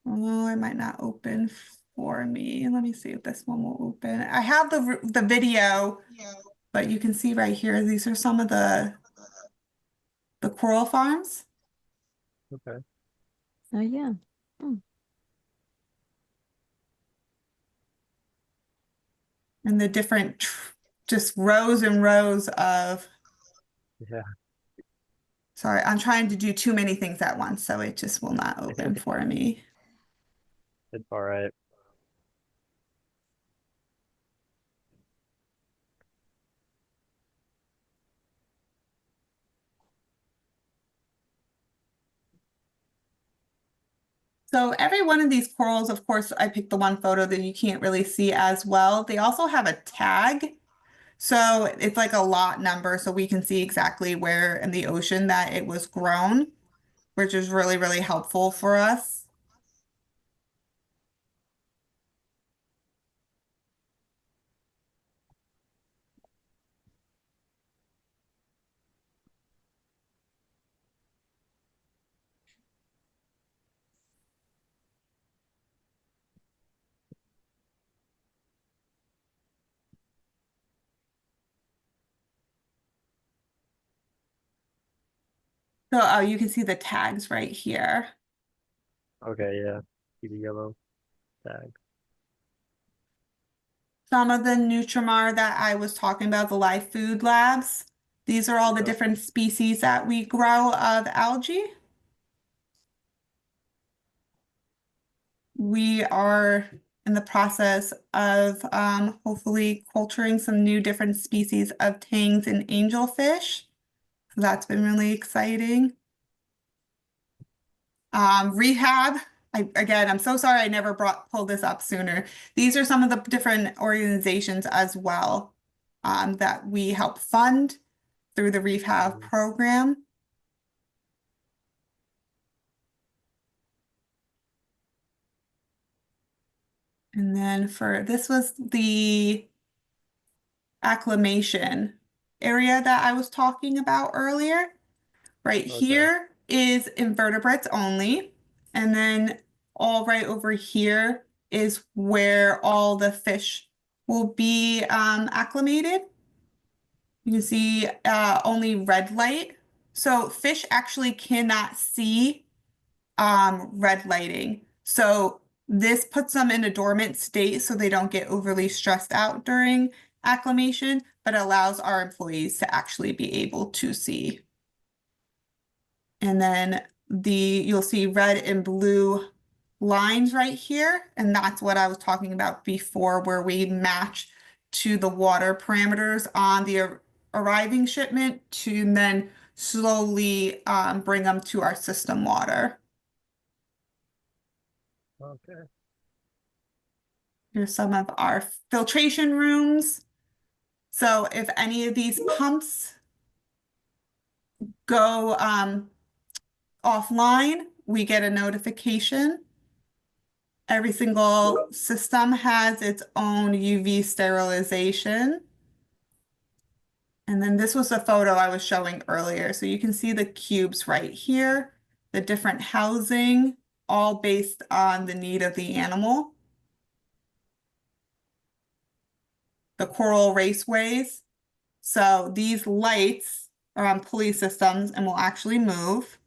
oh, it might not open for me. Let me see if this one will open. I have the video, but you can see right here, these are some of the coral farms. okay. Oh yeah. And the different just rows and rows of, Yeah. sorry, I'm trying to do too many things at once, so it just will not open for me. It's all right. So every one of these corals, of course, I picked the one photo that you can't really see as well. They also have a tag. So it's like a lot number, so we can see exactly where in the ocean that it was grown, which is really, really helpful for us. So you can see the tags right here. Okay, yeah. See the yellow tag. Some of the Nutrimar that I was talking about, the live food labs, these are all the different species that we grow of algae. We are in the process of hopefully culturing some new different species of tangs and angelfish. So that's been really exciting. Rehab. Again, I'm so sorry I never pulled this up sooner. These are some of the different organizations as well that we help fund through the Rehab program. And then this was the acclimation area that I was talking about earlier. Right here is invertebrates only. And then all right over here is where all the fish will be acclimated. You can see only red light. So fish actually cannot see red lighting. So this puts them in a dormant state so they don't get overly stressed out during acclimation, but allows our employees to actually be able to see. And then you'll see red and blue lines right here. And that's what I was talking about before, where we match to the water parameters on the arriving shipment to then slowly bring them to our system water. Okay. Here's some of our filtration rooms. So if any of these pumps go offline, we get a notification. Every single system has its own UV sterilization. And then this was a photo I was showing earlier. So you can see the cubes right here, the different housing, all based on the need of the animal. The coral raceways. So these lights are on pulley systems and will actually move.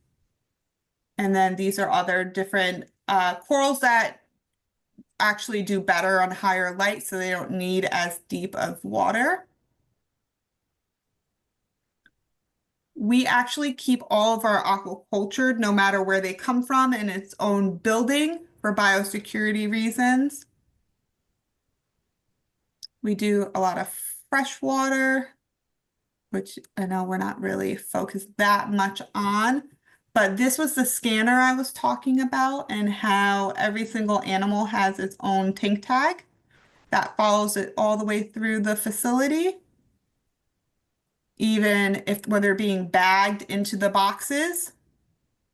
And then these are other different corals that actually do better on higher light, so they don't need as deep of water. We actually keep all of our aquaculture, no matter where they come from, in its own building for biosecurity reasons. We do a lot of fresh water, which I know we're not really focused that much on. But this was the scanner I was talking about, and how every single animal has its own tank tag that follows it all the way through the facility. Even if when they're being bagged into the boxes,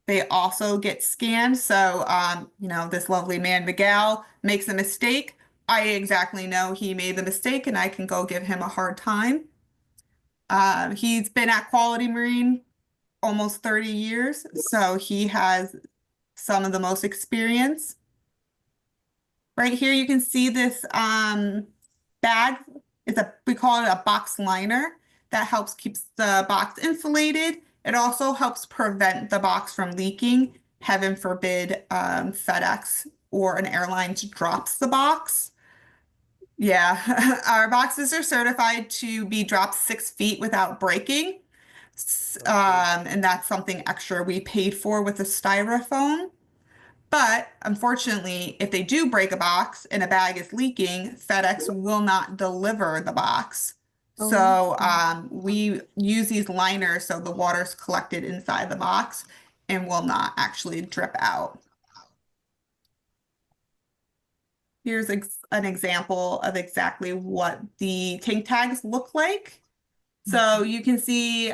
they also get scanned. So, you know, this lovely man, Miguel, makes a mistake. I exactly know he made the mistake, and I can go give him a hard time. He's been at Quality Marine almost 30 years, so he has some of the most experience. Right here, you can see this bag. We call it a box liner that helps keep the box insulated. It also helps prevent the box from leaking. Heaven forbid FedEx or an airline drops the box. Yeah, our boxes are certified to be dropped 6 feet without breaking. And that's something extra we paid for with the styrofoam. But unfortunately, if they do break a box and a bag is leaking, FedEx will not deliver the box. So we use these liners so the water's collected inside the box and will not actually drip out. Here's an example of exactly what the tank tags look like. So you can see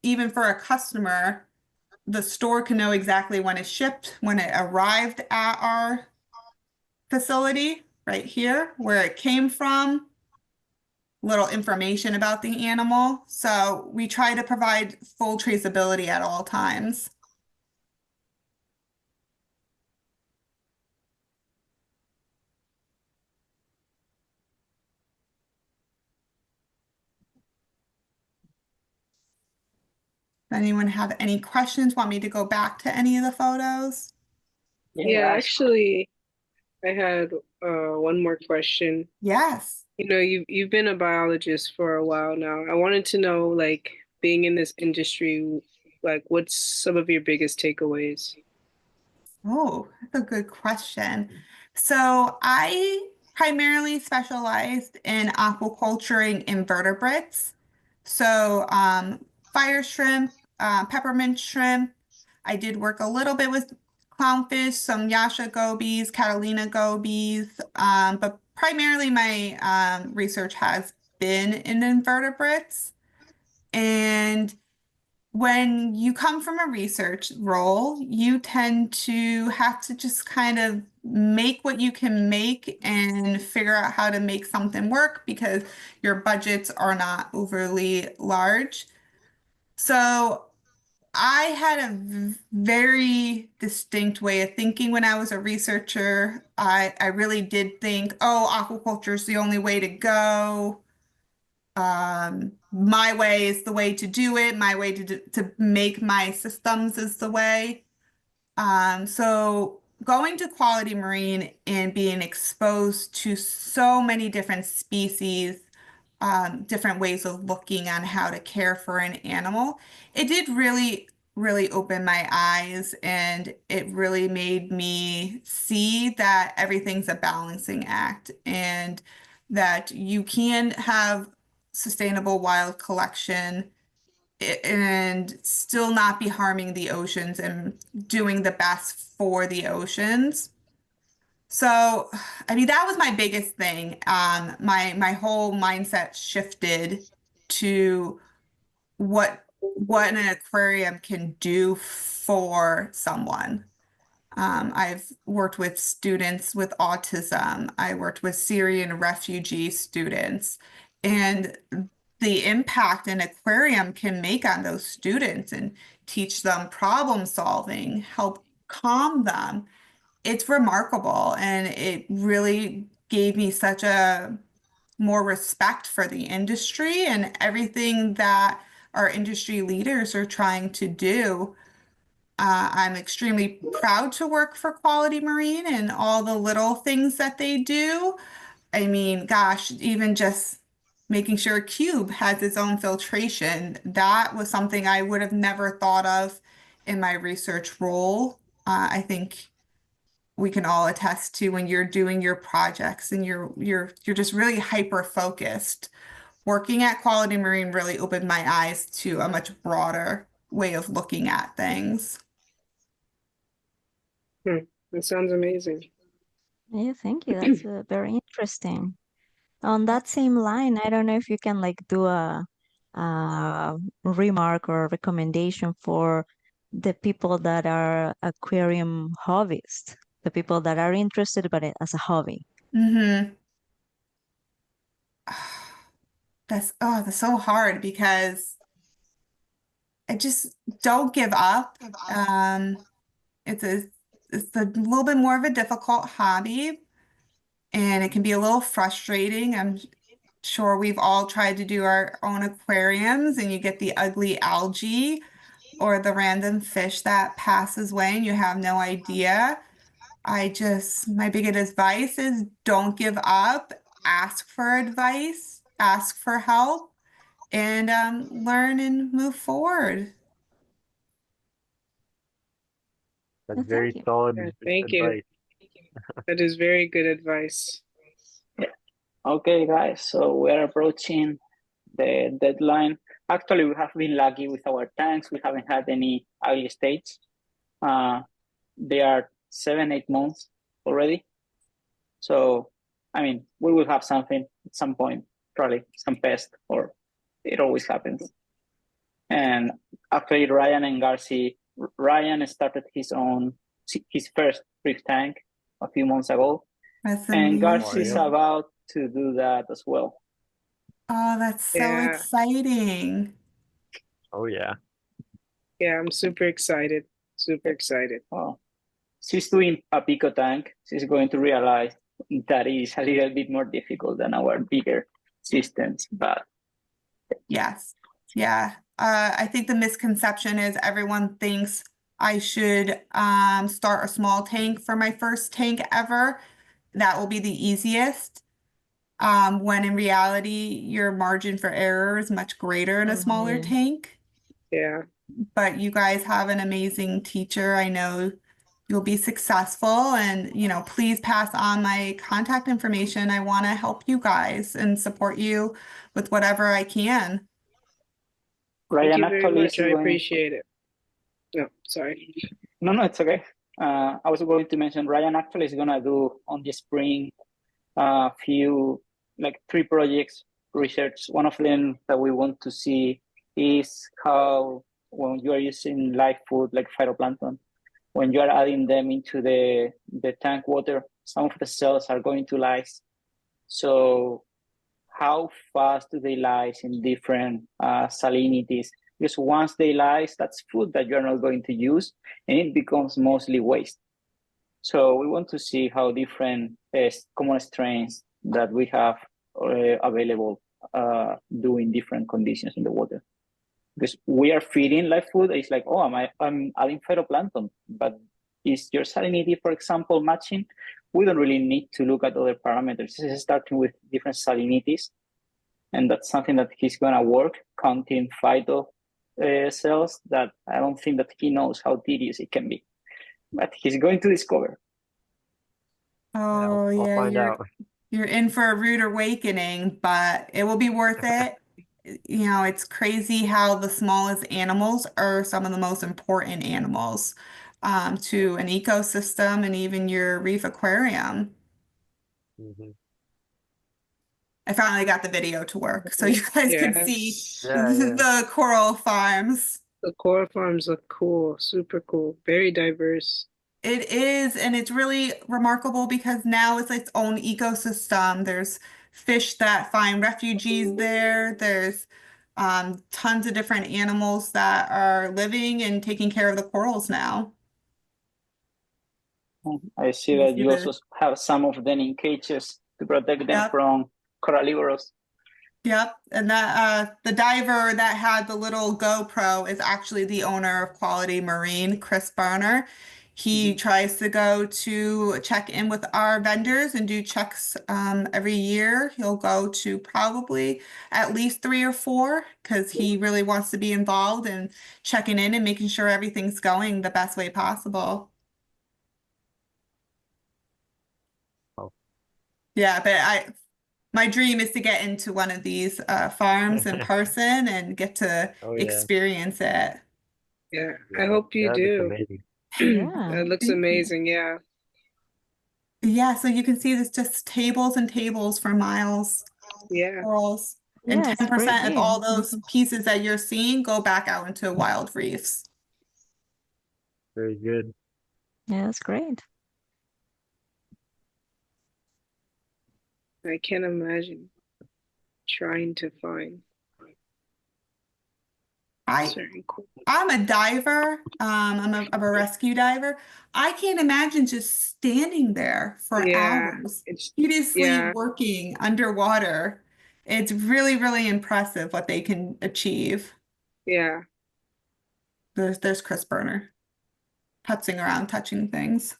even for a customer, the store can know exactly when it's shipped, when it arrived at our facility right here, where it came from, little information about the animal. So we try to provide full traceability at all times. Anyone have any questions? Want me to go back to any of the photos? Yeah, actually, I had one more question. Yes. You know, you've been a biologist for a while now. I wanted to know, like, being in this industry, like, what's some of your biggest takeaways? Oh, that's a good question. So I primarily specialized in aquaculturing invertebrates. So fire shrimp, peppermint shrimp. I did work a little bit with clownfish, some Yasha gobies, Catalina gobies, but primarily my research has been in invertebrates. And when you come from a research role, you tend to have to just kind of make what you can make and figure out how to make something work because your budgets are not overly large. So I had a very distinct way of thinking when I was a researcher. I really did think, oh, aquaculture is the only way to go. My way is the way to do it. My way to make my systems is the way. So going to Quality Marine and being exposed to so many different species, different ways of looking on how to care for an animal, it did really open my eyes and it really made me see that everything's a balancing act and that you can have sustainable wild collection and still not be harming the oceans and doing the best for the oceans. So, I mean, that was my biggest thing. My whole mindset shifted to what an aquarium can do for someone. I've worked with students with autism. I worked with Syrian refugee students, and the impact an aquarium can make on those students and teach them problem solving, help calm them. It's remarkable, and it really gave me such a more respect for the industry and everything that our industry leaders are trying to do. I'm extremely proud to work for Quality Marine and all the little things that they do. I mean, gosh, even just making sure a cube has its own filtration, that was something I would have never thought of in my research role. I think we can all attest to when you're doing your projects and you're just really hyper focused. Working at Quality Marine really opened my eyes to a much broader way of looking at things. That sounds amazing. Yeah, thank you. That's very interesting. On that same line, I don't know if you can like do a remark or recommendation for the people that are aquarium hobbyists, the people that are interested but as a hobby. Mm-hmm. That's so hard because I just don't give up. It's a it's a little bit more of a difficult hobby and it can be a little frustrating. I'm sure we've all tried to do our own aquariums and you get the ugly algae or the random fish that passes away and you have no idea. My biggest advice is don't give up, ask for advice, ask for help, and learn and move forward. That's Thank very you. solid Yeah, thank you. advice. That is very good advice. Okay, guys, so we're approaching the deadline. Actually, we have been lucky with our tanks. We haven't had any ugly states. They are 7, 8 months already. So, I mean, we will have something at some point, probably some pest, or it always happens. And actually, Ryan started his first reef tank a few months ago. That's And Garci amazing. is about to do that as well. Oh, that's so Yeah. exciting. Oh yeah. Yeah, I'm super excited. Super excited. Oh, she's doing a pico tank. She's going to realize that is a little bit more difficult than our bigger systems, but Yes. Yeah. I think the misconception is everyone thinks I should start a small tank for my first tank ever. That will be the easiest. When in reality, your margin for error is much greater in a smaller tank. Yeah. But you guys have an amazing teacher. I know you'll be successful, and please pass on my contact information. I want to help you guys and support you with whatever I can. Thank Ryan you very actually much. is I going. appreciate it. No, sorry. No, it's okay. I was going to mention Ryan actually is gonna do on the spring a few, like 3 projects research. One of them that we want to see is how when you are using live food like phytoplankton, when you are adding them into the tank water, some of the cells are going to lyse. So how fast do they lyse in different salinities? Because once they lyse, that's food that you're not going to use, and it becomes mostly waste. So we want to see how different common strains that we have available do in different conditions in the water. Because we are feeding live food, it's like, oh, I'm adding phytoplankton, but is your salinity, for example, matching? We don't really need to look at other parameters. This is starting with different salinities, and that's something that he's gonna work, counting phyto cells that I don't think that he knows how tedious it can be, but he's going to discover. Oh, I'll yeah, find out. you're in for a rude awakening, but it will be worth it. It's crazy how the smallest animals are some of the most important animals to an ecosystem and even your reef aquarium. Mhm. I finally got the video to work so you guys can see Yes. Yeah, yeah. the coral farms. The coral farms look cool, super cool, very diverse. It is, and it's really remarkable because now it's its own ecosystem. There's fish that find refugees there. There's tons of different animals that are living and taking care of the corals now. I see You that see you also the have some of them in cages to protect them Yep. from corallivorous. Yep, and that the diver that had the little GoPro is actually the owner of Quality Marine, Chris Barner. He tries to go to check in with our vendors and do checks every year. He'll go to probably at least 3 or 4 because he really wants to be involved in checking in and making sure everything's going the best way possible. Oh. Yeah, but my dream is to get into one of these farms in person and get to Oh yeah. experience it. Yeah, I hope you That looks do. amazing. Yeah. That looks Thank you. amazing, yeah. Yeah, so you can see there's just tables and tables for miles, Yeah. corals, and Yeah, it's pretty 10% of big. all those pieces that you're seeing go back out into wild reefs. Very good. Yeah, that's great. I can't imagine trying to find certain cool. I'm a diver. I'm a rescue diver. I can't imagine just standing there for Yeah, hours, it's seriously yeah, working underwater. It's really, really impressive what they can achieve. yeah. There's Chris Burner putzing around, touching things.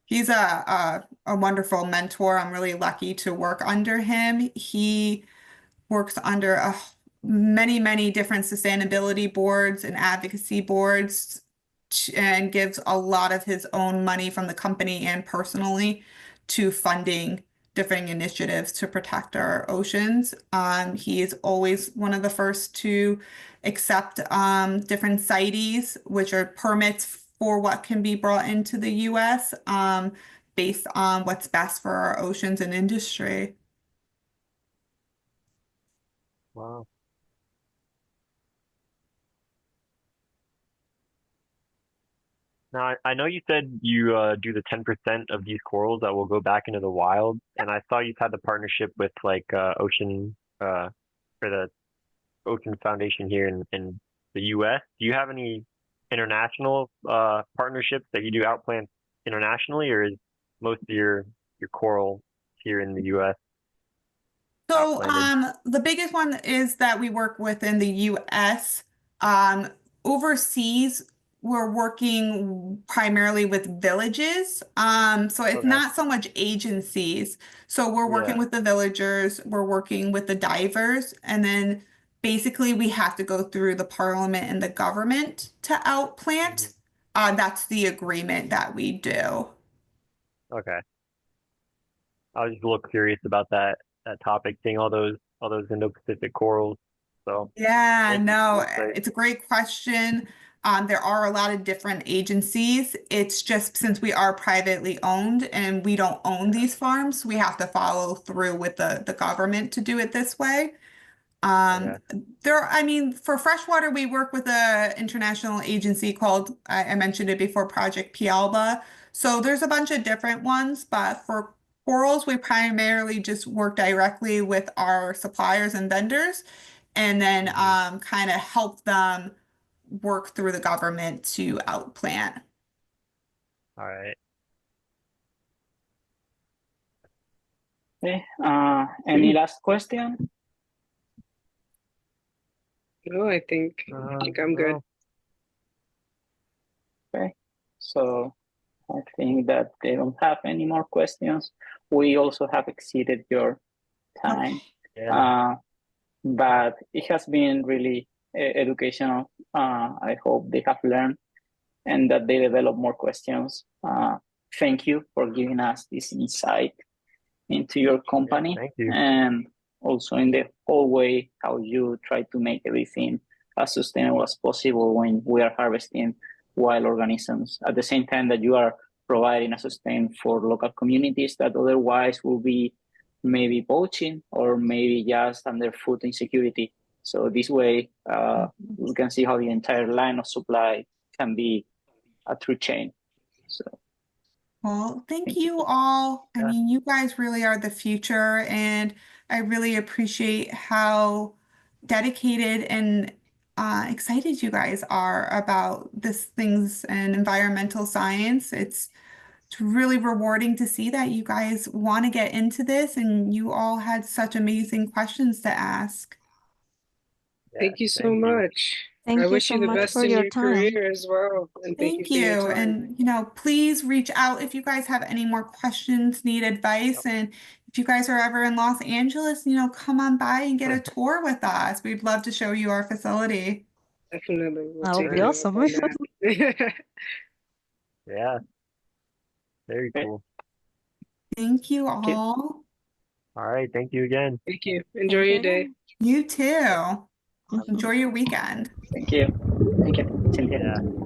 He's a wonderful mentor. I'm really lucky to work under him. He works under many, many different sustainability boards and advocacy boards and gives a lot of his own money from the company and personally to funding different initiatives to protect our oceans. He is always one of the first to accept different CITES, which are permits for what can be brought into the US, based on what's best for our oceans and industry. Wow. Now, I know you said you do the 10% of these corals that will go back into the wild, and I saw you've had the partnership with like Ocean for the Ocean Foundation here in the US. Do you have any international partnerships that you do outplants internationally, or is most of your coral here in the US So, outplanted? the biggest one is that we work within the US. Um, Overseas, we're working primarily with villages. So it's Okay. not so much agencies. So we're working Yeah. with the villagers, we're working with the divers, and then basically we have to go through the parliament and the government to Hmm. outplant. That's the agreement that we do. Okay. I was just a little curious about that topic, seeing all those Indo-Pacific corals. So Yeah, thank you for the no, insight. it's a great question. There are a lot of different agencies. It's just since we are privately owned and we don't own these farms, we have to follow through with the government to do it this way. Um, Okay. I mean, for freshwater, we work with a international agency called, I mentioned it before, Project Pialba. So there's a bunch of different ones, but for corals, we primarily just work directly with our suppliers and vendors, and then Hmm. kind of help them work through the government to outplant. All right. Okay. Any last question? No, I think I'm good. Well, Okay. So I think that they don't have any more questions. We also have exceeded your time, Okay. yeah. but it has been really educational. I hope they have learned and that they develop more questions. Thank you for giving us this insight into your Yeah. company Thank you. and also in the whole way how you try to make everything as sustainable as possible when we are harvesting wild organisms at the same time that you are providing a sustain for local communities that otherwise will be maybe poaching or maybe just under food insecurity. So this way, we can see how the entire line of supply can be a true chain. So Well, thank thank you. you all. I Yeah. mean, you guys really are the future, and I really appreciate how dedicated and excited you guys are about this things and environmental science. It's really rewarding to see that you guys want to get into this, and you all had such amazing questions to ask. Yeah. Thank you so Thank you. much. I Thank you wish so you the much best for in your your time. career as well. And thank you Thank for your you. time. And, please reach out if you guys have any more questions, need advice. And if you guys are ever in Los Angeles, come on by and get a tour with us. We'd love to show you our facility. Definitely. We'll That would take be a Sure. look awesome. on that. Yeah. Very Okay. cool. Thank you Thank you. all. All right. Thank you again. Thank you. Enjoy Thank your you day. again. You too. Mhm. Enjoy your weekend. Thank you. Thank you, Cynthia. Yeah.